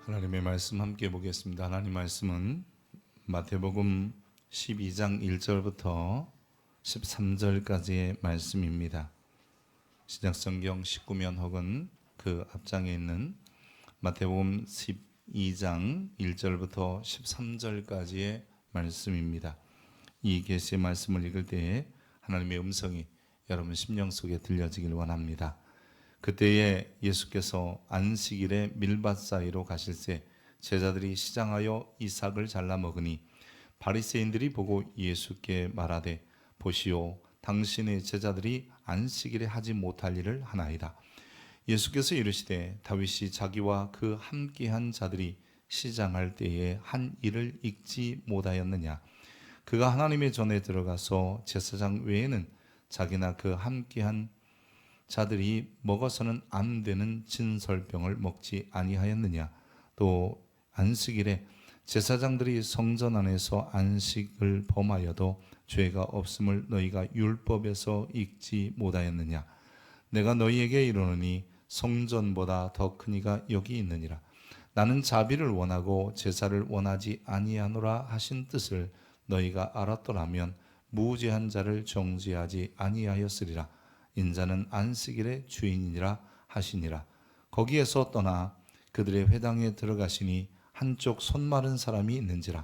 하나님의 말씀 함께 보겠습니다. 하나님 말씀은 마태복음 12장 1절부터 13절까지의 말씀입니다. 신약성경 19면 혹은 그 앞장에 있는 마태복음 12장 1절부터 13절까지의 말씀입니다. 이 계시의 말씀을 읽을 때에 하나님의 음성이 여러분 심령 속에 들려지길 원합니다. 그때에 예수께서 안식일에 밀밭 사이로 가실새 제자들이 시장하여 이삭을 잘라 먹으니 바리새인들이 보고 예수께 말하되 보시오 당신의 제자들이 안식일에 하지 못할 일을 하나이다. 예수께서 이르시되 다윗이 자기와 그 함께한 자들이 시장할 때에 한 일을 읽지 못하였느냐. 그가 하나님의 전에 들어가서 제사장 외에는 자기나 그 함께한 자들이 먹어서는 안 되는 진설병을 먹지 아니하였느냐. 또 안식일에 제사장들이 성전 안에서 안식을 범하여도 죄가 없음을 너희가 율법에서 읽지 못하였느냐. 내가 너희에게 이르노니 성전보다 더 큰 이가 여기 있느니라. 나는 자비를 원하고 제사를 원하지 아니하노라 하신 뜻을 너희가 알았더라면 무죄한 자를 정죄하지 아니하였으리라. 인자는 안식일의 주인이라 하시니라. 거기에서 떠나 그들의 회당에 들어가시니 한쪽 손 마른 사람이 있는지라.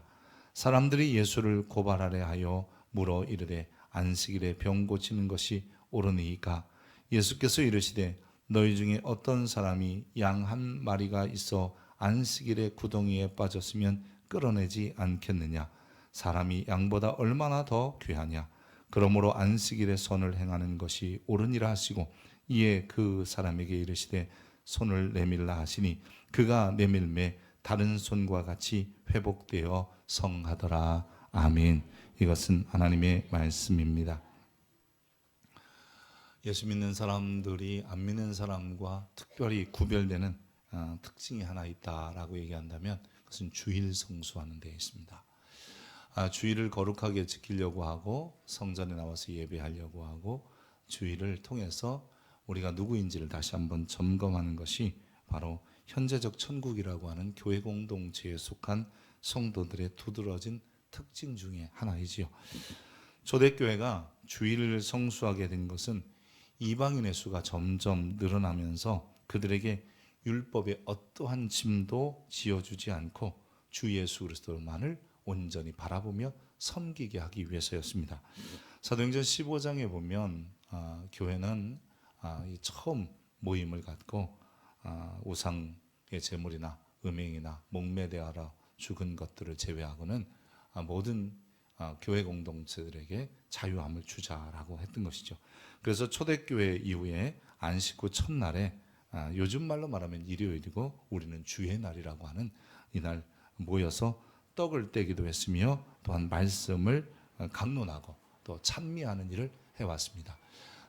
사람들이 예수를 고발하려 하여 물어 이르되 안식일에 병 고치는 것이 옳으니이까. 예수께서 이르시되 너희 중에 어떤 사람이 양 한 마리가 있어 안식일에 구덩이에 빠졌으면 끌어내지 않겠느냐. 사람이 양보다 얼마나 더 귀하냐. 그러므로 안식일에 선을 행하는 것이 옳으니라 하시고 이에 그 사람에게 이르시되 손을 내밀라 하시니 그가 내밀매 다른 손과 같이 회복되어 성하더라. 아멘. 이것은 하나님의 말씀입니다. 예수 믿는 사람들이 안 믿는 사람과 특별히 구별되는 특징이 하나 있다라고 얘기한다면 그것은 주일 성수하는 데 있습니다. 주일을 거룩하게 지키려고 하고 성전에 나와서 예배하려고 하고 주일을 통해서 우리가 누구인지를 다시 한번 점검하는 것이 바로 현재적 천국이라고 하는 교회 공동체에 속한 성도들의 두드러진 특징 중에 하나이지요. 초대교회가 주일을 성수하게 된 것은 이방인의 수가 점점 늘어나면서 그들에게 율법의 어떠한 짐도 지어주지 않고 주 예수 그리스도만을 온전히 바라보며 섬기게 하기 위해서였습니다. 사도행전 15장에 보면 교회는 처음 모임을 갖고 우상의 제물이나 음행이나 목매대하러 죽은 것들을 제외하고는 모든 교회 공동체들에게 자유함을 주자라고 했던 것이죠. 그래서 초대교회 이후에 안식 후 첫날에 요즘 말로 말하면 일요일이고 우리는 주의 날이라고 하는 이날 모여서 떡을 떼기도 했으며 또한 말씀을 강론하고 또 찬미하는 일을 해왔습니다.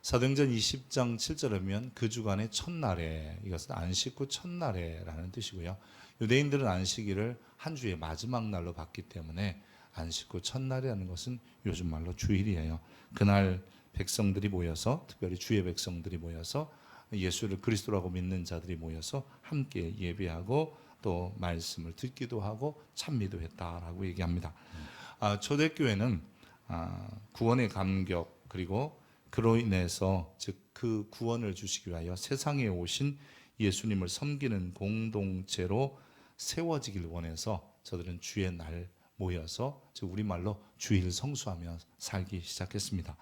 사도행전 20장 7절에 보면 그 주간의 첫날에, 이것은 안식 후 첫날에라는 뜻이고요. 유대인들은 안식일을 한 주의 마지막 날로 봤기 때문에 안식 후 첫날이라는 것은 요즘 말로 주일이에요. 그날 백성들이 모여서, 특별히 주의 백성들이 모여서 예수를 그리스도라고 믿는 자들이 모여서 함께 예배하고 또 말씀을 듣기도 하고 찬미도 했다라고 얘기합니다. 초대교회는 구원의 감격 그리고 그로 인해서 즉 그 구원을 주시기 위하여 세상에 오신 예수님을 섬기는 공동체로 세워지길 원해서 저들은 주의 날 모여서 즉 우리말로 주일 성수하며 살기 시작했습니다.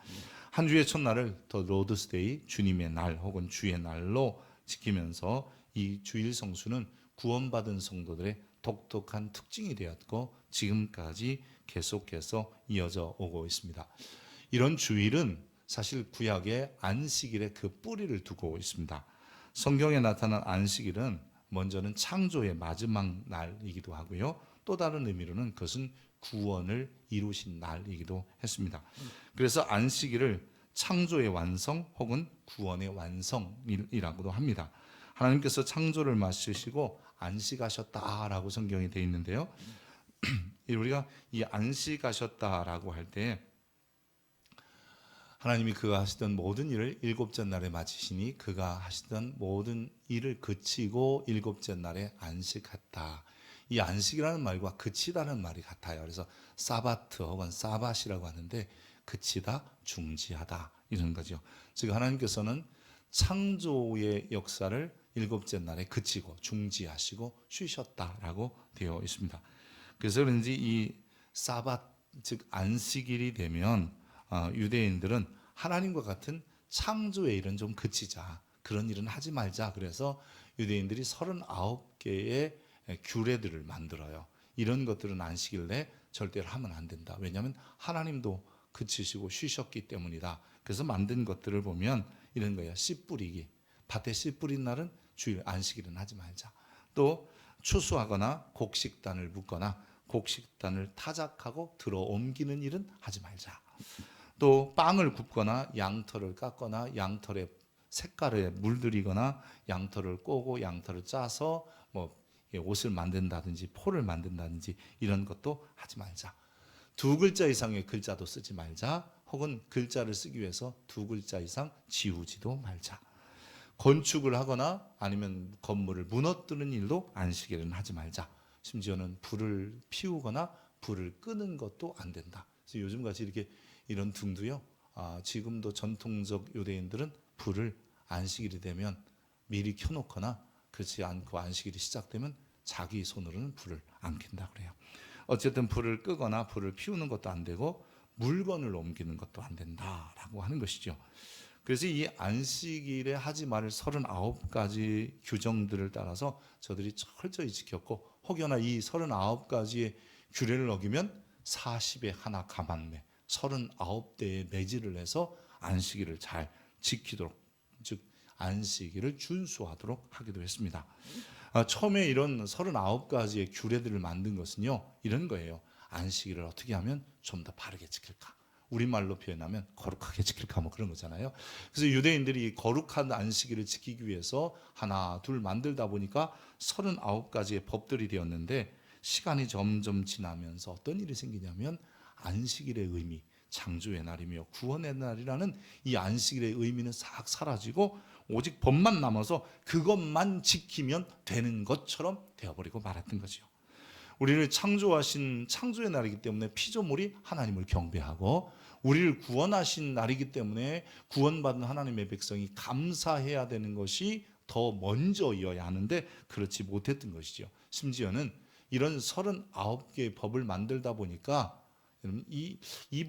한 주의 첫날을 더 로드스데이 주님의 날 혹은 주의 날로 지키면서 이 주일 성수는 구원받은 성도들의 독특한 특징이 되었고 지금까지 계속해서 이어져 오고 있습니다. 이런 주일은 사실 구약의 안식일의 그 뿌리를 두고 있습니다. 성경에 나타난 안식일은 먼저는 창조의 마지막 날이기도 하고요. 또 다른 의미로는 그것은 구원을 이루신 날이기도 했습니다. 그래서 안식일을 창조의 완성 혹은 구원의 완성이라고도 합니다. 하나님께서 창조를 마치시고 안식하셨다라고 성경이 되어 있는데요. 우리가 이 안식하셨다라고 할 때 하나님이 그가 하시던 모든 일을 일곱째 날에 마치시니 그가 하시던 모든 일을 그치고 일곱째 날에 안식했다. 이 안식이라는 말과 그치다는 말이 같아요. 그래서 사바트 혹은 사밧이라고 하는데 그치다, 중지하다 이런 거죠. 즉 하나님께서는 창조의 역사를 일곱째 날에 그치고 중지하시고 쉬셨다라고 되어 있습니다. 그래서 그런지 이 사밧 즉 안식일이 되면 유대인들은 하나님과 같은 창조의 일은 좀 그치자, 그런 일은 하지 말자. 그래서 유대인들이 39개의 규례들을 만들어요. 이런 것들은 안식일 내 절대로 하면 안 된다. 왜냐하면 하나님도 그치시고 쉬셨기 때문이다. 그래서 만든 것들을 보면 이런 거예요. 씨 뿌리기, 밭에 씨 뿌린 날은 주일 안식일은 하지 말자. 또 추수하거나 곡식단을 묶거나 곡식단을 타작하고 들어 옮기는 일은 하지 말자. 또 빵을 굽거나 양털을 깎거나 양털의 색깔에 물들이거나 양털을 꼬고 양털을 짜서 뭐 옷을 만든다든지 포를 만든다든지 이런 것도 하지 말자. 두 글자 이상의 글자도 쓰지 말자. 혹은 글자를 쓰기 위해서 두 글자 이상 지우지도 말자. 건축을 하거나 아니면 건물을 무너뜨리는 일도 안식일은 하지 말자. 심지어는 불을 피우거나 불을 끄는 것도 안 된다. 그래서 요즘같이 이렇게 이런 등도요. 지금도 전통적 유대인들은 불을 안식일이 되면 미리 켜놓거나 그렇지 않고 안식일이 시작되면 자기 손으로는 불을 안 켠다 그래요. 어쨌든 불을 끄거나 불을 피우는 것도 안 되고 물건을 옮기는 것도 안 된다라고 하는 것이죠. 그래서 이 안식일에 하지 말 39가지 규정들을 따라서 저들이 철저히 지켰고 혹여나 이 39가지의 규례를 어기면 40에 하나 감한매 39대의 매질을 해서 안식일을 잘 지키도록 즉 안식일을 준수하도록 하기도 했습니다. 처음에 이런 39가지의 규례들을 만든 것은요 이런 거예요. 안식일을 어떻게 하면 좀 더 바르게 지킬까, 우리말로 표현하면 거룩하게 지킬까 뭐 그런 거잖아요. 그래서 유대인들이 거룩한 안식일을 지키기 위해서 하나 둘 만들다 보니까 39가지의 법들이 되었는데 시간이 점점 지나면서 어떤 일이 생기냐면 안식일의 의미, 창조의 날이며 구원의 날이라는 이 안식일의 의미는 싹 사라지고 오직 법만 남아서 그것만 지키면 되는 것처럼 되어버리고 말았던 거죠. 우리를 창조하신 창조의 날이기 때문에 피조물이 하나님을 경배하고 우리를 구원하신 날이기 때문에 구원받은 하나님의 백성이 감사해야 되는 것이 더 먼저여야 하는데 그렇지 못했던 것이죠. 심지어는 이런 39개의 법을 만들다 보니까 이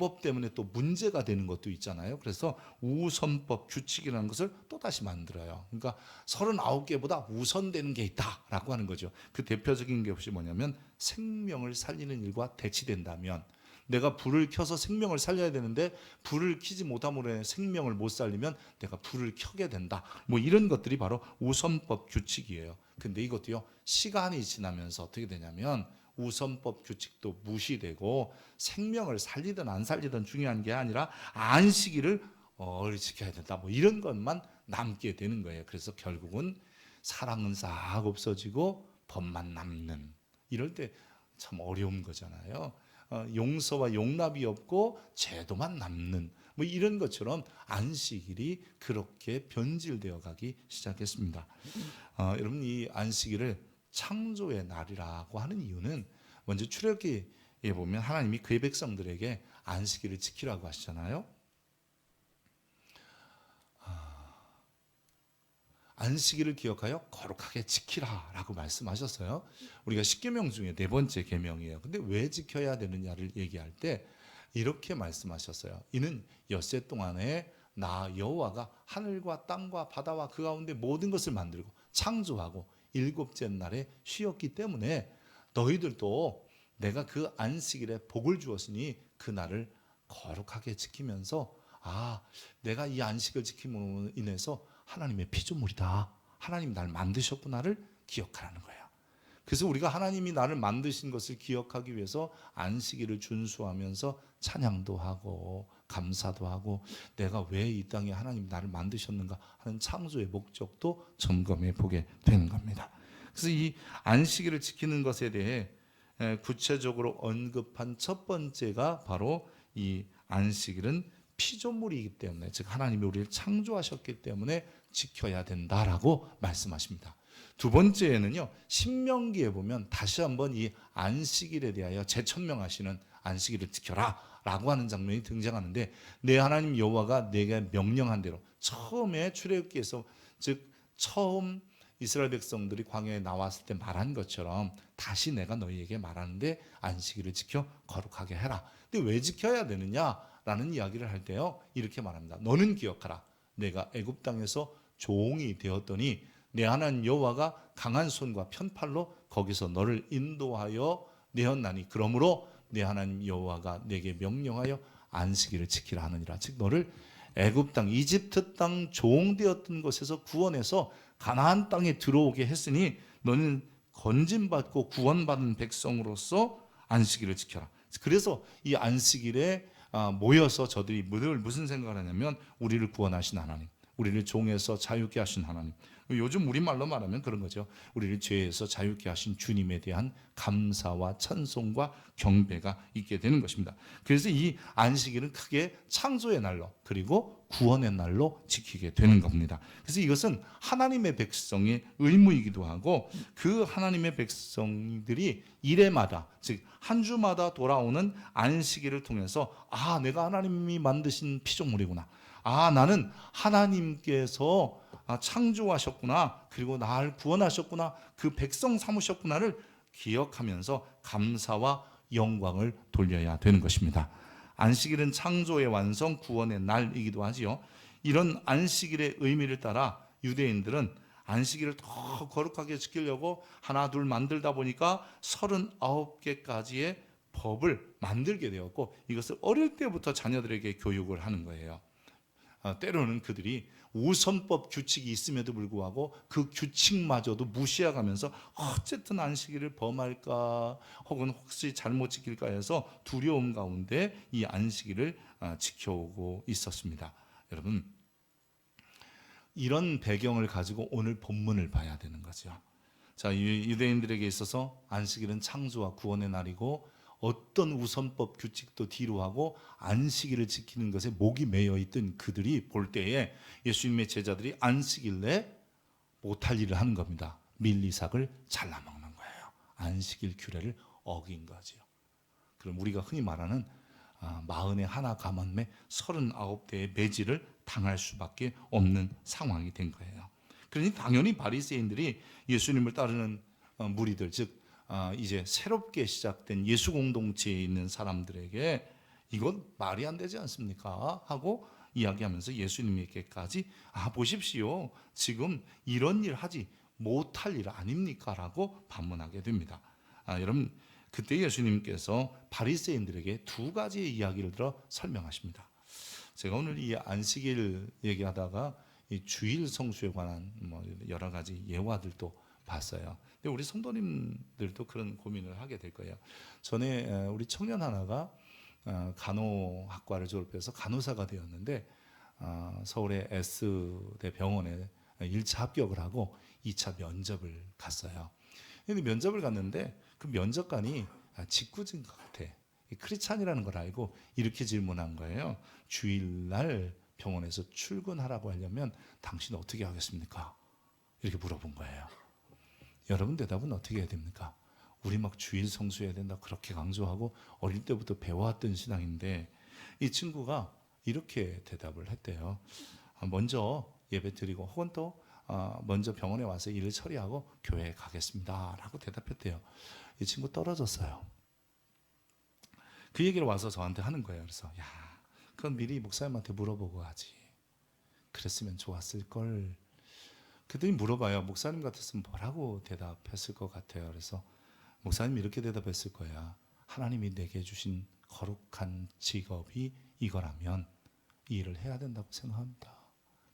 법 때문에 또 문제가 되는 것도 있잖아요. 그래서 우선법 규칙이라는 것을 또 다시 만들어요. 그러니까 39개보다 우선되는 게 있다라고 하는 거죠. 그 대표적인 것이 뭐냐면 생명을 살리는 일과 대치된다면 내가 불을 켜서 생명을 살려야 되는데 불을 켜지 못함으로 생명을 못 살리면 내가 불을 켜게 된다. 뭐 이런 것들이 바로 우선법 규칙이에요. 근데 이것도요 시간이 지나면서 어떻게 되냐면 우선법 규칙도 무시되고 생명을 살리든 안 살리든 중요한 게 아니라 안식일을 지켜야 된다. 뭐 이런 것만 남게 되는 거예요. 그래서 결국은 사랑은 싹 없어지고 법만 남는 이럴 때 참 어려운 거잖아요. 용서와 용납이 없고 제도만 남는 뭐 이런 것처럼 안식일이 그렇게 변질되어 가기 시작했습니다. 여러분 이 안식일을 창조의 날이라고 하는 이유는 먼저 출애굽기에 보면 하나님이 그의 백성들에게 안식일을 지키라고 하시잖아요. 안식일을 기억하여 거룩하게 지키라라고 말씀하셨어요. 우리가 10계명 중에 네 번째 계명이에요. 근데 왜 지켜야 되느냐를 얘기할 때 이렇게 말씀하셨어요. 이는 엿새 동안에 나 여호와가 하늘과 땅과 바다와 그 가운데 모든 것을 만들고 창조하고 일곱째 날에 쉬었기 때문에 너희들도 내가 그 안식일에 복을 주었으니 그 날을 거룩하게 지키면서 내가 이 안식을 지킴으로 인해서 하나님의 피조물이다. 하나님 날 만드셨구나를 기억하라는 거예요. 그래서 우리가 하나님이 나를 만드신 것을 기억하기 위해서 안식일을 준수하면서 찬양도 하고 감사도 하고 내가 왜 이 땅에 하나님 나를 만드셨는가 하는 창조의 목적도 점검해 보게 되는 겁니다. 그래서 이 안식일을 지키는 것에 대해 구체적으로 언급한 첫 번째가 바로 이 안식일은 피조물이기 때문에, 즉 하나님이 우리를 창조하셨기 때문에 지켜야 된다라고 말씀하십니다. 두 번째는요, 신명기에 보면 다시 한번 이 안식일에 대하여 재천명하시는 안식일을 지켜라 라고 하는 장면이 등장하는데, 내 하나님 여호와가 내게 명령한 대로, 처음에 출애굽기에서, 즉 처음 이스라엘 백성들이 광야에 나왔을 때 말한 것처럼 다시 내가 너희에게 말하는데 안식일을 지켜 거룩하게 해라. 근데 왜 지켜야 되느냐라는 이야기를 할 때요, 이렇게 말합니다. 너는 기억하라. 내가 애굽 땅에서 종이 되었더니 내 하나님 여호와가 강한 손과 편팔로 거기서 너를 인도하여 내었나니, 그러므로 내 하나님 여호와가 내게 명령하여 안식일을 지키라 하느니라. 즉 너를 애굽 땅, 이집트 땅 종 되었던 것에서 구원해서 가나안 땅에 들어오게 했으니 너는 건진받고 구원받은 백성으로서 안식일을 지켜라. 그래서 이 안식일에 모여서 저들이 무슨 생각을 하냐면, 우리를 구원하신 하나님, 우리를 종에서 자유케 하신 하나님, 요즘 우리말로 말하면 그런 거죠. 우리를 죄에서 자유케 하신 주님에 대한 감사와 찬송과 경배가 있게 되는 것입니다. 그래서 이 안식일은 크게 창조의 날로, 그리고 구원의 날로 지키게 되는 겁니다. 그래서 이것은 하나님의 백성의 의무이기도 하고, 그 하나님의 백성들이 일해마다, 즉 한 주마다 돌아오는 안식일을 통해서, 내가 하나님이 만드신 피조물이구나, 나는 하나님께서 창조하셨구나, 그리고 나를 구원하셨구나, 그 백성 삼으셨구나를 기억하면서 감사와 영광을 돌려야 되는 것입니다. 안식일은 창조의 완성, 구원의 날이기도 하지요. 이런 안식일의 의미를 따라 유대인들은 안식일을 더 거룩하게 지키려고 하나 둘 만들다 보니까 39개까지의 법을 만들게 되었고, 이것을 어릴 때부터 자녀들에게 교육을 하는 거예요. 때로는 그들이 우선법 규칙이 있음에도 불구하고 그 규칙마저도 무시해가면서 어쨌든 안식일을 범할까, 혹은 혹시 잘못 지킬까 해서 두려움 가운데 이 안식일을 지켜오고 있었습니다. 여러분, 이런 배경을 가지고 오늘 본문을 봐야 되는 거죠. 자, 유대인들에게 있어서 안식일은 창조와 구원의 날이고, 어떤 우선법 규칙도 뒤로 하고 안식일을 지키는 것에 목이 매여 있던 그들이 볼 때에 예수님의 제자들이 안식일에 못할 일을 하는 겁니다. 밀리삭을 잘라먹는 거예요. 안식일 규례를 어긴 거죠. 그럼 우리가 흔히 말하는 41 가만매 39대의 매질을 당할 수밖에 없는 상황이 된 거예요. 그러니 당연히 바리새인들이 예수님을 따르는 무리들, 즉 이제 새롭게 시작된 예수 공동체에 있는 사람들에게 이건 말이 안 되지 않습니까? 하고 이야기하면서 예수님에게까지 보십시오, 지금 이런 일 하지 못할 일 아닙니까? 라고 반문하게 됩니다. 여러분, 그때 예수님께서 바리새인들에게 두 가지의 이야기를 들어 설명하십니다. 제가 오늘 이 안식일 얘기하다가 이 주일 성수에 관한 여러 가지 예화들도 봤어요. 근데 우리 성도님들도 그런 고민을 하게 될 거예요. 전에 우리 청년 하나가 간호학과를 졸업해서 간호사가 되었는데, 서울의 S대 병원에 1차 합격을 하고 2차 면접을 갔어요. 근데 면접을 갔는데 그 면접관이 직구진 것 같아. 크리스찬이라는 걸 알고 이렇게 질문한 거예요. 주일날 병원에서 출근하라고 하려면 당신 어떻게 하겠습니까? 이렇게 물어본 거예요. 여러분 대답은 어떻게 해야 됩니까? 우리 막 주일 성수해야 된다 그렇게 강조하고 어릴 때부터 배워왔던 신앙인데, 이 친구가 이렇게 대답을 했대요. 먼저 예배 드리고, 혹은 또 먼저 병원에 와서 일을 처리하고 교회에 가겠습니다 라고 대답했대요. 이 친구 떨어졌어요. 그 얘기를 와서 저한테 하는 거예요. 그래서 그건 미리 목사님한테 물어보고 하지, 그랬으면 좋았을 걸. 그들이 물어봐요. 목사님 같았으면 뭐라고 대답했을 것 같아요. 그래서 목사님이 이렇게 대답했을 거야. 하나님이 내게 주신 거룩한 직업이 이거라면 이 일을 해야 된다고 생각합니다.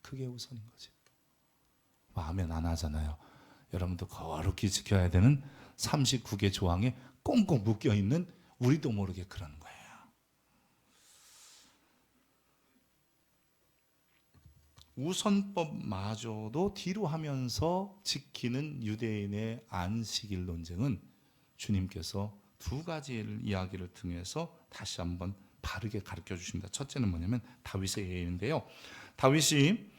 그게 우선인 거지. 아멘 안 하잖아요. 여러분도 거룩히 지켜야 되는 39개 조항에 꽁꽁 묶여있는 우리도 모르게 그러는 거예요. 우선법마저도 뒤로 하면서 지키는 유대인의 안식일 논쟁은 주님께서 두 가지의 이야기를 통해서 다시 한번 바르게 가르쳐 주십니다. 첫째는 뭐냐면 다윗의 예인데요. 다윗이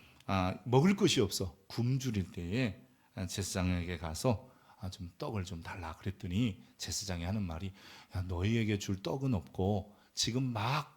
먹을 것이 없어 굶주릴 때에 제사장에게 가서 좀 떡을 좀 달라 그랬더니 제사장이 하는 말이, 야, 너희에게 줄 떡은 없고 지금 막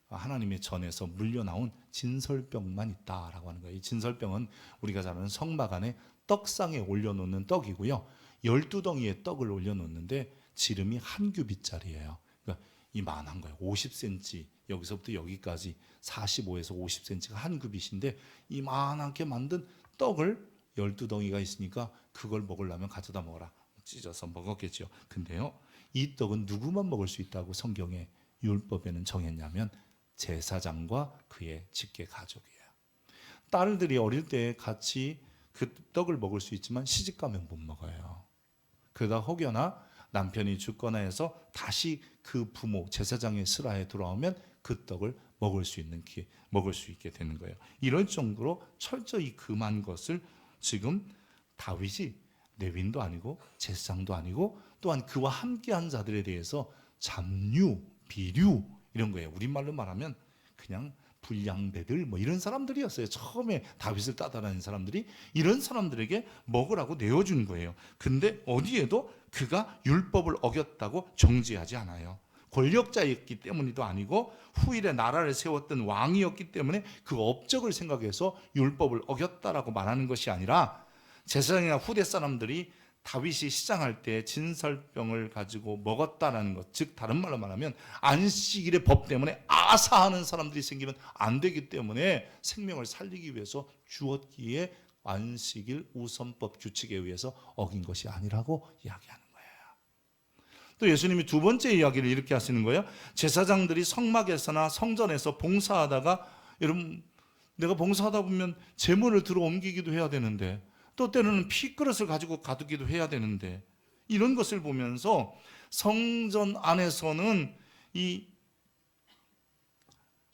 하나님의 전에서 물려나온 진설병만 있다라고 하는 거예요. 이 진설병은 우리가 잘 아는 성막 안에 떡상에 올려놓는 떡이고요. 12덩이의 떡을 올려놓는데 지름이 한 규빗짜리예요. 그러니까 이만한 거예요. 50cm, 여기서부터 여기까지 45에서 50cm가 한 규빗인데 이만하게 만든 떡을 12덩이가 있으니까 그걸 먹으려면 가져다 먹어라. 찢어서 먹었겠죠. 근데요, 이 떡은 누구만 먹을 수 있다고 성경의 율법에는 정했냐면 제사장과 그의 직계 가족이에요. 딸들이 어릴 때 같이 그 떡을 먹을 수 있지만 시집 가면 못 먹어요. 그러다 혹여나 남편이 죽거나 해서 다시 그 부모 제사장의 슬하에 돌아오면 그 떡을 먹을 수 있게 되는 거예요. 이럴 정도로 철저히 금한 것을 지금 다윗이 레위인도 아니고 제사장도 아니고 또한 그와 함께한 자들에 대해서 잡류, 비류 이런 거예요. 우리말로 말하면 그냥 불량배들 뭐 이런 사람들이었어요. 처음에 다윗을 따라다니는 사람들이 이런 사람들에게 먹으라고 내어준 거예요. 근데 어디에도 그가 율법을 어겼다고 정죄하지 않아요. 권력자였기 때문이도 아니고 후일에 나라를 세웠던 왕이었기 때문에 그 업적을 생각해서 율법을 어겼다라고 말하는 것이 아니라 제사장이나 후대 사람들이 다윗이 시장할 때 진설병을 가지고 먹었다라는 것, 즉 다른 말로 말하면 안식일의 법 때문에 아사하는 사람들이 생기면 안 되기 때문에 생명을 살리기 위해서 주었기에 안식일 우선법 규칙에 의해서 어긴 것이 아니라고 이야기하는 거예요. 또 예수님이 두 번째 이야기를 이렇게 하시는 거예요. 제사장들이 성막에서나 성전에서 봉사하다가, 여러분 내가 봉사하다 보면 제물을 들어 옮기기도 해야 되는데 또 때로는 피그릇을 가지고 가두기도 해야 되는데 이런 것을 보면서 성전 안에서는 이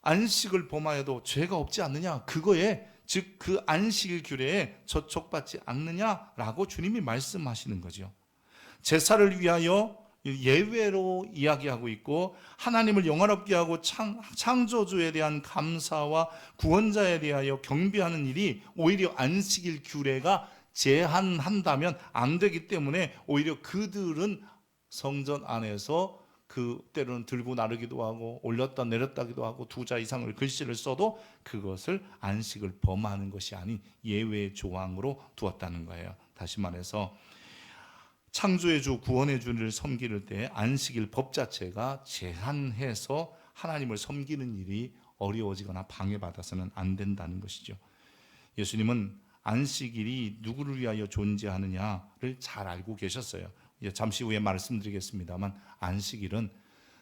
안식을 범하여도 죄가 없지 않느냐, 그거에 즉 그 안식일 규례에 저촉받지 않느냐라고 주님이 말씀하시는 거죠. 제사를 위하여 예외로 이야기하고 있고 하나님을 영화롭게 하고 창조주에 대한 감사와 구원자에 대하여 경배하는 일이 오히려 안식일 규례가 제한한다면 안 되기 때문에 오히려 그들은 성전 안에서 그 때로는 들고 나르기도 하고 올렸다 내렸다기도 하고 2자 이상을 글씨를 써도 그것을 안식을 범하는 것이 아닌 예외의 조항으로 두었다는 거예요. 다시 말해서 창조의 주 구원의 주를 섬기는 때 안식일 법 자체가 제한해서 하나님을 섬기는 일이 어려워지거나 방해받아서는 안 된다는 것이죠. 예수님은 안식일이 누구를 위하여 존재하느냐를 잘 알고 계셨어요. 잠시 후에 말씀드리겠습니다만 안식일은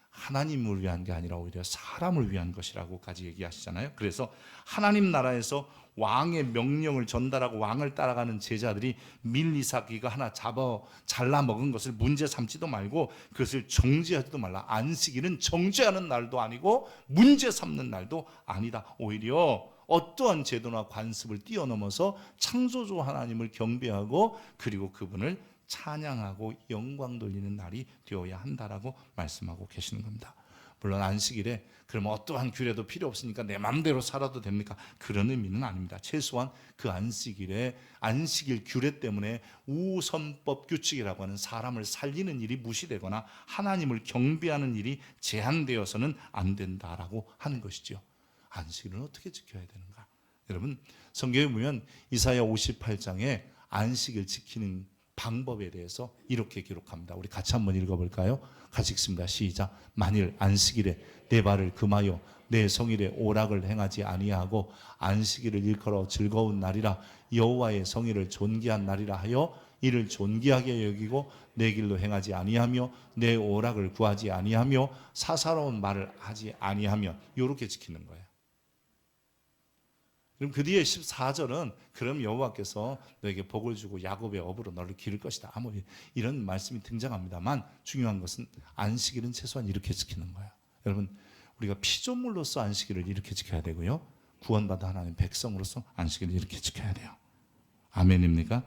하나님을 위한 게 아니라 오히려 사람을 위한 것이라고까지 얘기하시잖아요. 그래서 하나님 나라에서 왕의 명령을 전달하고 왕을 따라가는 제자들이 밀리사기가 하나 잘라 먹은 것을 문제 삼지도 말고 그것을 정죄하지도 말라. 안식일은 정죄하는 날도 아니고 문제 삼는 날도 아니다. 오히려 어떠한 제도나 관습을 뛰어넘어서 창조주 하나님을 경배하고 그리고 그분을 찬양하고 영광 돌리는 날이 되어야 한다라고 말씀하고 계시는 겁니다. 물론 안식일에 그러면 어떠한 규례도 필요 없으니까 내 마음대로 살아도 됩니까? 그런 의미는 아닙니다. 최소한 그 안식일에 안식일 규례 때문에 우선법 규칙이라고 하는 사람을 살리는 일이 무시되거나 하나님을 경배하는 일이 제한되어서는 안 된다라고 하는 것이죠. 안식일은 어떻게 지켜야 되는가? 여러분 성경에 보면 이사야 58장에 안식일 지키는 방법에 대해서 이렇게 기록합니다. 우리 같이 한번 읽어볼까요? 같이 읽습니다. 시작. 만일 안식일에 내 발을 금하여 내 성일에 오락을 행하지 아니하고 안식일을 일컬어 즐거운 날이라 여호와의 성일을 존귀한 날이라 하여 이를 존귀하게 여기고 내 길로 행하지 아니하며 내 오락을 구하지 아니하며 사사로운 말을 하지 아니하며 이렇게 지키는 거예요. 그럼 그 뒤에 14절은 그럼 여호와께서 너에게 복을 주고 야곱의 업으로 너를 기를 것이다. 아무리 이런 말씀이 등장합니다만 중요한 것은 안식일은 최소한 이렇게 지키는 거예요. 여러분 우리가 피조물로서 안식일을 이렇게 지켜야 되고요. 구원받은 하나님 백성으로서 안식일을 이렇게 지켜야 돼요. 아멘입니까?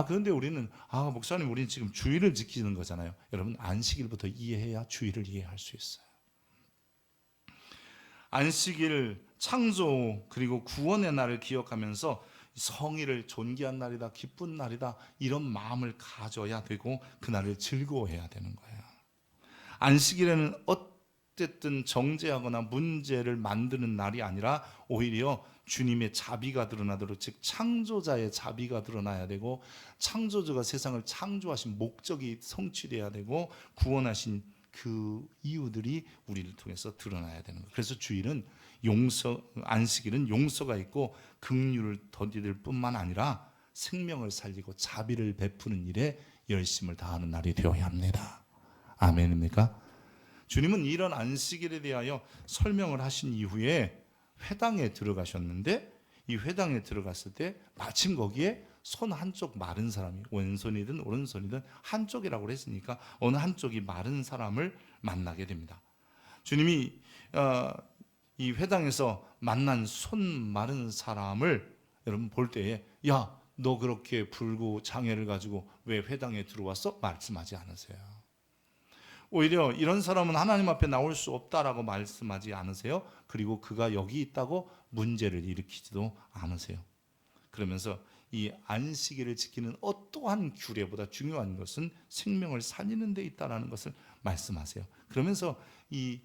그런데 우리는 목사님 우리는 지금 주일을 지키는 거잖아요. 여러분 안식일부터 이해해야 주일을 이해할 수 있어요. 안식일은 어떻게 지켜야 되는가? 여러분 주일은 안식일, 창조 그리고 구원의 날을 기억하면서 성의를 존귀한 날이다, 기쁜 날이다 이런 마음을 가져야 되고 그날을 즐거워해야 되는 거예요. 안식일에는 어쨌든 정죄하거나 문제를 만드는 날이 아니라 오히려 주님의 자비가 드러나도록, 즉 창조자의 자비가 드러나야 되고 창조주가 세상을 창조하신 목적이 성취돼야 되고 구원하신 그 이유들이 우리를 통해서 드러나야 되는 거예요. 그래서 주일은 안식일은 용서가 있고 긍휼을 더디들 뿐만 아니라 생명을 살리고 자비를 베푸는 일에 열심을 다하는 날이 되어야 합니다. 아멘입니까? 주님은 이런 안식일에 대하여 설명을 하신 이후에 회당에 들어가셨는데, 이 회당에 들어갔을 때 마침 거기에 손 한쪽 마른 사람이, 왼손이든 오른손이든 한쪽이라고 했으니까 어느 한쪽이 마른 사람을 만나게 됩니다. 주님이 이 회당에서 만난 손 마른 사람을 여러분 볼 때에, 야, 너 그렇게 불구 장애를 가지고 왜 회당에 들어왔어? 말씀하지 않으세요. 오히려 이런 사람은 하나님 앞에 나올 수 없다라고 말씀하지 않으세요. 그리고 그가 여기 있다고 문제를 일으키지도 않으세요. 그러면서 이 안식일을 지키는 어떠한 규례보다 중요한 것은 생명을 살리는 데 있다라는 것을 말씀하세요. 그러면서 이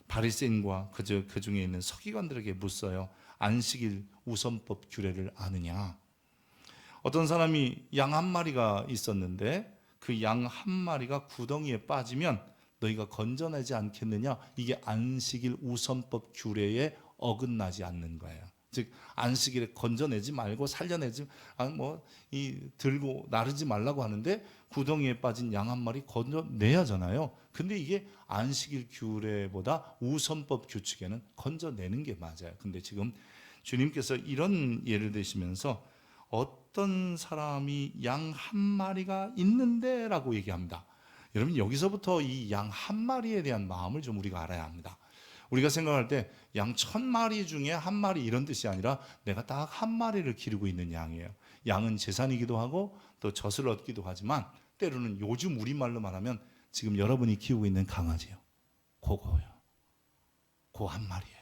바리새인과 그 중에 있는 서기관들에게 묻어요. 안식일 우선법 규례를 아느냐? 어떤 사람이 양 한 마리가 있었는데 그 양 한 마리가 구덩이에 빠지면 너희가 건져내지 않겠느냐? 이게 안식일 우선법 규례에 어긋나지 않는 거예요. 즉 안식일에 건져내지 말고 살려내지 들고 나르지 말라고 하는데 구덩이에 빠진 양 한 마리 건져내야 하잖아요. 근데 이게 안식일 규례보다 우선법 규칙에는 건져내는 게 맞아요. 근데 지금 주님께서 이런 예를 드시면서 어떤 사람이 양 한 마리가 있는데 라고 얘기합니다. 여러분 여기서부터 이 양 한 마리에 대한 마음을 좀 우리가 알아야 합니다. 우리가 생각할 때 양 1000마리 중에 한 마리 이런 뜻이 아니라 내가 딱 한 마리를 기르고 있는 양이에요. 양은 재산이기도 하고 또 젖을 얻기도 하지만 때로는 요즘 우리말로 말하면 지금 여러분이 키우고 있는 강아지요. 그거요. 그 한 마리예요.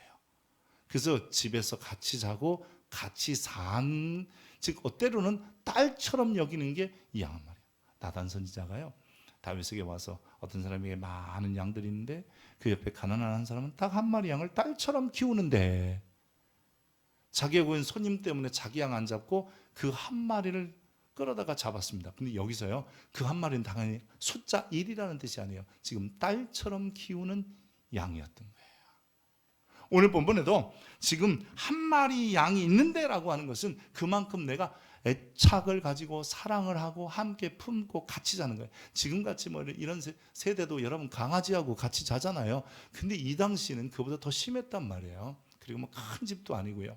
그래서 집에서 같이 자고 같이 즉 때로는 딸처럼 여기는 게 이 양 한 마리예요. 나단 선지자가요. 다윗에게 와서 어떤 사람에게 많은 양들이 있는데 그 옆에 가난한 한 사람은 딱 한 마리 양을 딸처럼 키우는데 자기가 구한 손님 때문에 자기 양 안 잡고 그 한 마리를 끌어다가 잡았습니다. 근데 여기서요, 그 한 마리는 당연히 숫자 1이라는 뜻이 아니에요. 지금 딸처럼 키우는 양이었던 거예요. 오늘 본문에도 지금 한 마리 양이 있는데 라고 하는 것은 그만큼 내가 애착을 가지고 사랑을 하고 함께 품고 같이 자는 거예요. 지금같이 이런 세대도 여러분 강아지하고 같이 자잖아요. 근데 이 당시는 그보다 더 심했단 말이에요. 그리고 큰 집도 아니고요.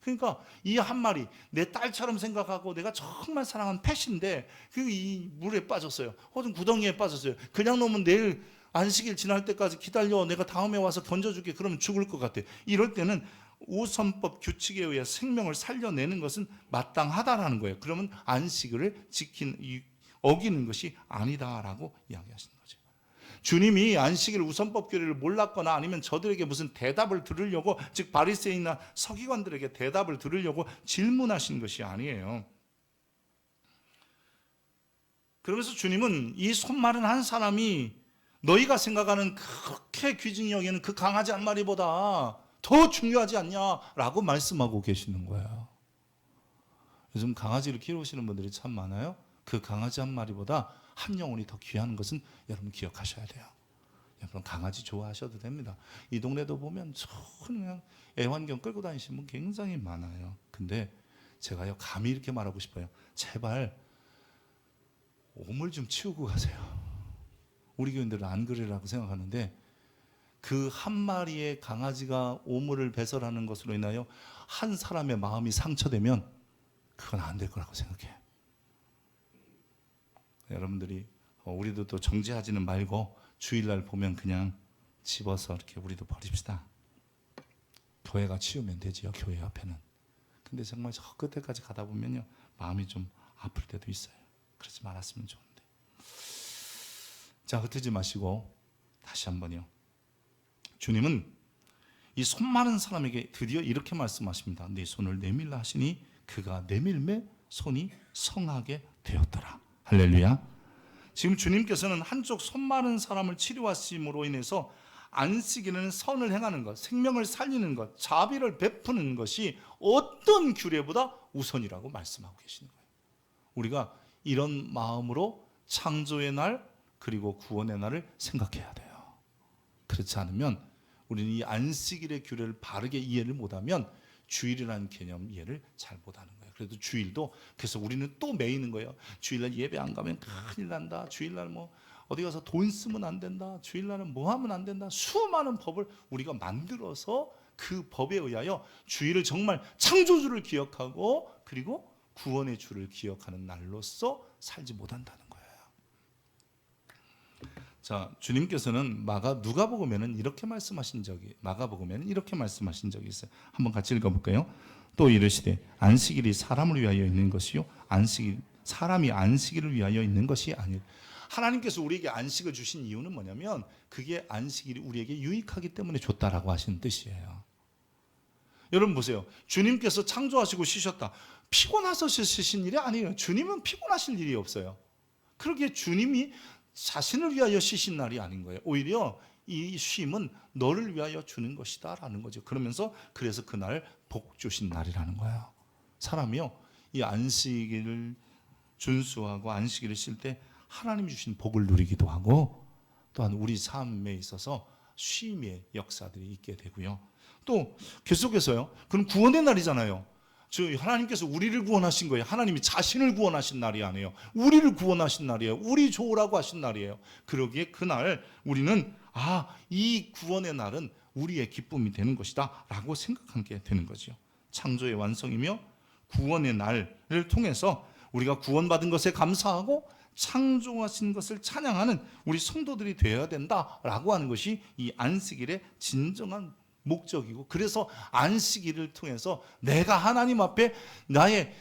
그러니까 이 한 마리 내 딸처럼 생각하고 내가 정말 사랑하는 펫인데 이 물에 빠졌어요. 혹은 구덩이에 빠졌어요. 그냥 놓으면 내일 안식일 지날 때까지 기다려. 내가 다음에 와서 건져줄게. 그러면 죽을 것 같아. 이럴 때는 우선법 규칙에 의해 생명을 살려내는 것은 마땅하다라는 거예요. 그러면 안식일을 어기는 것이 아니다라고 이야기하시는 거죠. 주님이 안식일 우선법 규례를 몰랐거나 아니면 저들에게 무슨 대답을 들으려고, 즉 바리새인이나 서기관들에게 대답을 들으려고 질문하신 것이 아니에요. 그러면서 주님은 이 손 마른 한 사람이 너희가 생각하는 그렇게 귀중히 여기는 그 강아지 한 마리보다 더 중요하지 않냐라고 말씀하고 계시는 거예요. 요즘 강아지를 키우시는 분들이 참 많아요. 그 강아지 한 마리보다 한 영혼이 더 귀한 것은 여러분 기억하셔야 돼요. 여러분 강아지 좋아하셔도 됩니다. 이 동네도 보면 그냥 애완견 끌고 다니시는 분 굉장히 많아요. 근데 제가요 감히 이렇게 말하고 싶어요. 제발 오물 좀 치우고 가세요. 우리 교인들은 안 그러라고 생각하는데 그 한 마리의 강아지가 오물을 배설하는 것으로 인하여 한 사람의 마음이 상처되면 그건 안 될 거라고 생각해요. 여러분들이 우리도 또 정죄하지는 말고 주일날 보면 그냥 집어서 이렇게 우리도 버립시다. 교회가 치우면 되지요. 교회 앞에는. 근데 정말 저 끝에까지 가다 보면요 마음이 좀 아플 때도 있어요. 그러지 말았으면 좋은데. 자, 흩어지지 마시고 다시 한번요. 주님은 이 손 많은 사람에게 드디어 이렇게 말씀하십니다. 네 손을 내밀라 하시니 그가 내밀매 손이 성하게 되었더라. 할렐루야. 지금 주님께서는 한쪽 손 많은 사람을 치료하심으로 인해서 안식일에는 선을 행하는 것, 생명을 살리는 것, 자비를 베푸는 것이 어떤 규례보다 우선이라고 말씀하고 계시는 거예요. 우리가 이런 마음으로 창조의 날 그리고 구원의 날을 생각해야 돼요. 그렇지 않으면 우리는 이 안식일의 규례를 바르게 이해를 못하면 주일이라는 개념 이해를 잘 못하는 거예요. 그래도 주일도 그래서 우리는 또 매이는 거예요. 주일날 예배 안 가면 큰일 난다. 주일날 뭐 어디 가서 돈 쓰면 안 된다. 주일날은 뭐 하면 안 된다. 수많은 법을 우리가 만들어서 그 법에 의하여 주일을 정말 창조주를 기억하고 그리고 구원의 주를 기억하는 날로서 살지 못한다는 거예요. 자, 주님께서는 누가복음에는 이렇게 말씀하신 적이 있어요. 한번 같이 읽어볼까요? 또 이르시되 안식일이 사람을 위하여 있는 것이요 사람이 안식일을 위하여 있는 것이 아니라. 하나님께서 우리에게 안식을 주신 이유는 뭐냐면 그게 안식일이 우리에게 유익하기 때문에 줬다라고 하시는 뜻이에요. 여러분 보세요. 주님께서 창조하시고 쉬셨다. 피곤해서 쉬신 일이 아니에요. 주님은 피곤하실 일이 없어요. 그러기에 주님이 자신을 위하여 쉬신 날이 아닌 거예요. 오히려 이 쉼은 너를 위하여 주는 것이다 라는 거죠. 그래서 그날 복 주신 날이라는 거예요. 사람이요, 이 안식일을 준수하고 안식일을 쉴 때 하나님 주신 복을 누리기도 하고 또한 우리 삶에 있어서 쉼의 역사들이 있게 되고요. 또 계속해서요, 그럼 구원의 날이잖아요. 하나님께서 우리를 구원하신 거예요. 하나님이 자신을 구원하신 날이 아니에요. 우리를 구원하신 날이에요. 우리 좋으라고 하신 날이에요. 그러기에 그날 우리는 이 구원의 날은 우리의 기쁨이 되는 것이다 라고 생각하게 되는 거죠. 창조의 완성이며 구원의 날을 통해서 우리가 구원받은 것에 감사하고 창조하신 것을 찬양하는 우리 성도들이 되어야 된다라고 하는 것이 이 안식일의 진정한 목적이고, 그래서 안식일을 통해서 내가 하나님 앞에 나의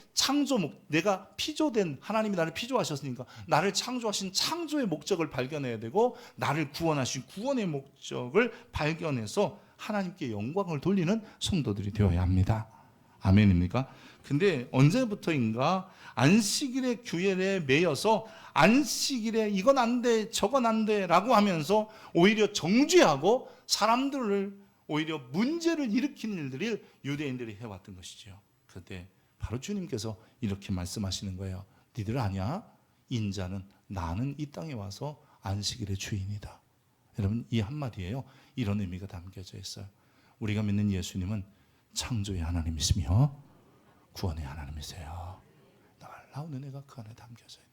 내가 피조된, 하나님이 나를 피조하셨으니까 나를 창조하신 창조의 목적을 발견해야 되고, 나를 구원하신 구원의 목적을 발견해서 하나님께 영광을 돌리는 성도들이 되어야 합니다. 아멘입니까? 근데 언제부터인가 안식일의 규례에 매여서 안식일에 이건 안 돼, 저건 안 돼 라고 하면서 오히려 정죄하고 사람들을 오히려 문제를 일으키는 일들을 유대인들이 해왔던 것이죠. 그런데 바로 주님께서 이렇게 말씀하시는 거예요. 니들 아냐? 인자는, 나는 이 땅에 와서 안식일의 주인이다. 여러분, 이 한마디에요, 이런 의미가 담겨져 있어요. 우리가 믿는 예수님은 창조의 하나님이시며 구원의 하나님이세요. 놀라운 은혜가 그 안에 담겨져 있는 거예요.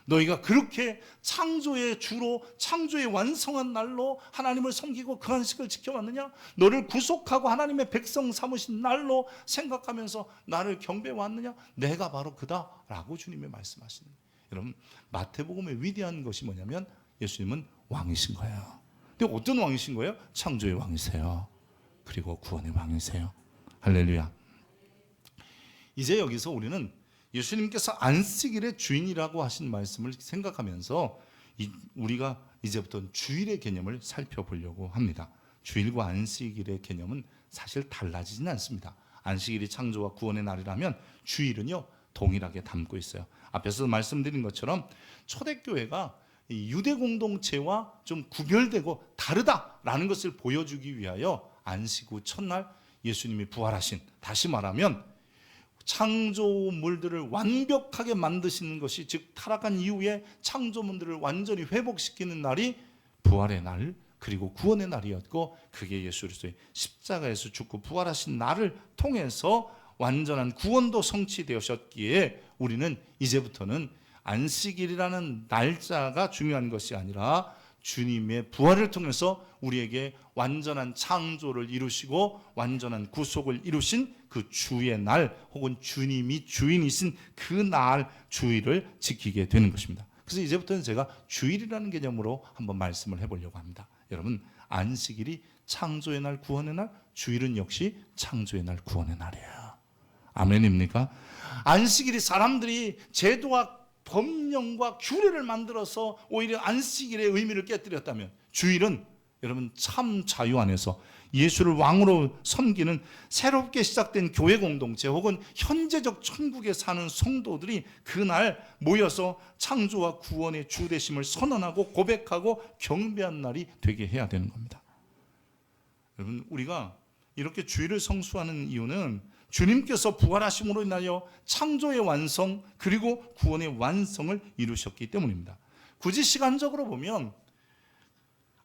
너희가 그렇게 창조의 주로, 창조의 완성한 날로 하나님을 섬기고 그 안식을 지켜왔느냐? 너를 구속하고 하나님의 백성 삼으신 날로 생각하면서 나를 경배해왔느냐? 내가 바로 그다 라고 주님이 말씀하시는 거예요. 여러분, 마태복음의 위대한 것이 뭐냐면 예수님은 왕이신 거예요. 근데 어떤 왕이신 거예요? 창조의 왕이세요. 그리고 구원의 왕이세요. 할렐루야. 이제 여기서 우리는 예수님께서 안식일의 주인이라고 하신 말씀을 생각하면서 우리가 이제부터 주일의 개념을 살펴보려고 합니다. 주일과 안식일의 개념은 사실 달라지지는 않습니다. 안식일이 창조와 구원의 날이라면 주일은요 동일하게 담고 있어요. 앞에서 말씀드린 것처럼 초대교회가 유대 공동체와 좀 구별되고 다르다라는 것을 보여주기 위하여 안식 후 첫날 예수님이 부활하신, 다시 말하면 창조물들을 완벽하게 만드시는 것이, 즉 타락한 이후에 창조물들을 완전히 회복시키는 날이 부활의 날 그리고 구원의 날이었고, 그게 예수 그리스도의 십자가에서 죽고 부활하신 날을 통해서 완전한 구원도 성취되셨기에 우리는 이제부터는 안식일이라는 날짜가 중요한 것이 아니라 주님의 부활을 통해서 우리에게 완전한 창조를 이루시고 완전한 구속을 이루신 그 주의 날, 혹은 주님이 주인이신 그 날 주일을 지키게 되는 것입니다. 그래서 이제부터는 제가 주일이라는 개념으로 한번 말씀을 해보려고 합니다. 여러분, 안식일이 창조의 날, 구원의 날, 주일은 역시 창조의 날, 구원의 날이에요. 아멘입니까? 안식일이 사람들이 제도와 법령과 규례를 만들어서 오히려 안식일의 의미를 깨뜨렸다면, 주일은 여러분 참 자유 안에서 예수를 왕으로 섬기는 새롭게 시작된 교회 공동체 혹은 현재적 천국에 사는 성도들이 그날 모여서 창조와 구원의 주 되심을 선언하고 고백하고 경배한 날이 되게 해야 되는 겁니다. 여러분 우리가 이렇게 주일을 성수하는 이유는 주님께서 부활하심으로 인하여 창조의 완성 그리고 구원의 완성을 이루셨기 때문입니다. 굳이 시간적으로 보면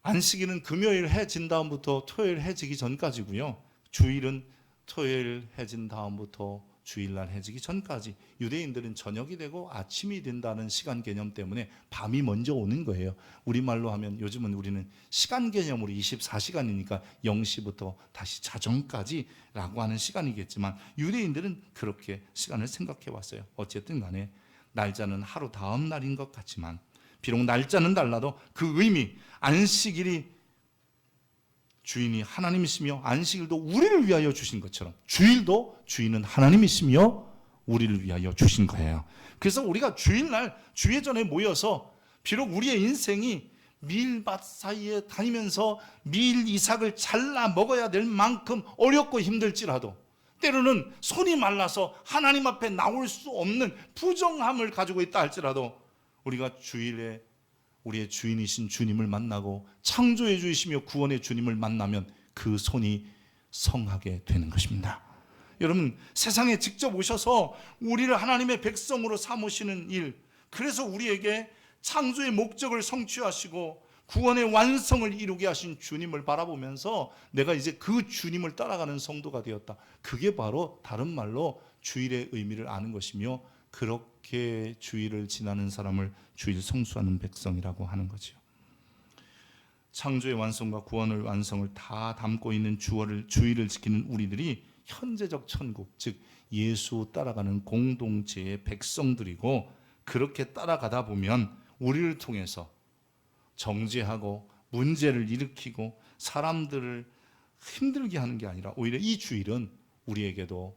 안식일은 금요일 해 진 다음부터 토요일 해 지기 전까지고요. 주일은 토요일 해 진 다음부터 주일날 해 지기 전까지. 유대인들은 저녁이 되고 아침이 된다는 시간 개념 때문에 밤이 먼저 오는 거예요. 우리말로 하면 요즘은 우리는 시간 개념으로 24시간이니까 0시부터 다시 자정까지 라고 하는 시간이겠지만 유대인들은 그렇게 시간을 생각해 왔어요. 어쨌든 간에 날짜는 하루 다음 날인 것 같지만 비록 날짜는 달라도 그 의미, 안식일이 주인이 하나님이시며 안식일도 우리를 위하여 주신 것처럼 주일도 주인은 하나님이시며 우리를 위하여 주신 거예요. 그래서 우리가 주일날 주예전에 모여서 비록 우리의 인생이 밀밭 사이에 다니면서 밀 이삭을 잘라 먹어야 될 만큼 어렵고 힘들지라도 때로는 손이 말라서 하나님 앞에 나올 수 없는 부정함을 가지고 있다 할지라도 우리가 주일에 우리의 주인이신 주님을 만나고 창조해 주시며 구원의 주님을 만나면 그 손이 성하게 되는 것입니다. 여러분 세상에 직접 오셔서 우리를 하나님의 백성으로 삼으시는 일, 그래서 우리에게 창조의 목적을 성취하시고 구원의 완성을 이루게 하신 주님을 바라보면서 내가 이제 그 주님을 따라가는 성도가 되었다. 그게 바로 다른 말로 주일의 의미를 아는 것이며 그렇게 주일을 지나는 사람을 주일 성수하는 백성이라고 하는 거죠. 창조의 완성과 구원의 완성을 다 담고 있는 주일을 지키는 우리들이 현재적 천국, 즉 예수 따라가는 공동체의 백성들이고 그렇게 따라가다 보면 우리를 통해서 정죄하고 문제를 일으키고 사람들을 힘들게 하는 게 아니라 오히려 이 주일은 우리에게도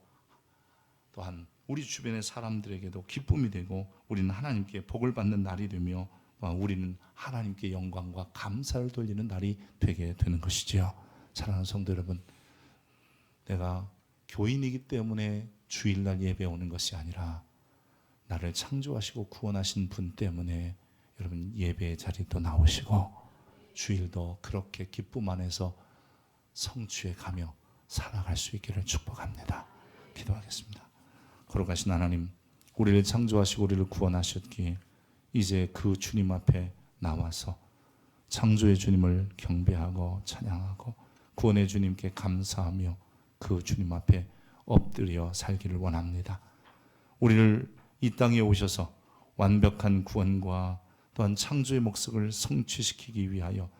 또한 우리 주변의 사람들에게도 기쁨이 되고 우리는 하나님께 복을 받는 날이 되며 우리는 하나님께 영광과 감사를 돌리는 날이 되게 되는 것이지요. 사랑하는 성도 여러분, 내가 교인이기 때문에 주일날 예배 오는 것이 아니라 나를 창조하시고 구원하신 분 때문에 여러분 예배의 자리도 나오시고 주일도 그렇게 기쁨 안에서 성취해 가며 살아갈 수 있기를 축복합니다. 기도하겠습니다. 거룩하신 하나님, 우리를 창조하시고 우리를 구원하셨기에 이제 그 주님 앞에 나와서 창조의 주님을 경배하고 찬양하고 구원의 주님께 감사하며 그 주님 앞에 엎드려 살기를 원합니다. 우리를 이 땅에 오셔서 완벽한 구원과 또한 창조의 목적을 성취시키기 위하여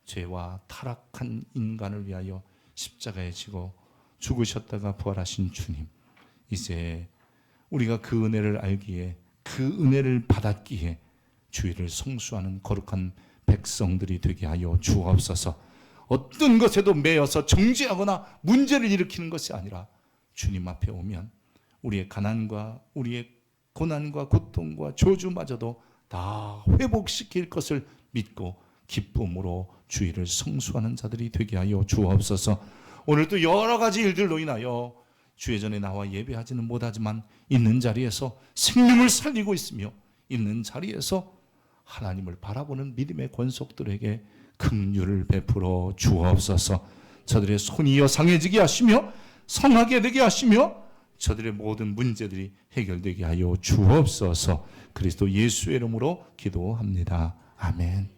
죄와 타락한 인간을 위하여 십자가에 지고 죽으셨다가 부활하신 주님, 이제 우리가 그 은혜를 알기에 그 은혜를 받았기에 주일을 성수하는 거룩한 백성들이 되게 하여 주옵소서. 어떤 것에도 매여서 정죄하거나 문제를 일으키는 것이 아니라 주님 앞에 오면 우리의 가난과 우리의 고난과 고통과 저주마저도 다 회복시킬 것을 믿고 기쁨으로 주일을 성수하는 자들이 되게 하여 주옵소서. 오늘도 여러 가지 일들로 인하여 주의 전에 나와 예배하지는 못하지만 있는 자리에서 생명을 살리고 있으며 있는 자리에서 하나님을 바라보는 믿음의 권속들에게 긍휼을 베풀어 주옵소서. 저들의 손이 여상해지게 하시며 성하게 되게 하시며 저들의 모든 문제들이 해결되게 하여 주옵소서. 그리스도 예수의 이름으로 기도합니다. 아멘.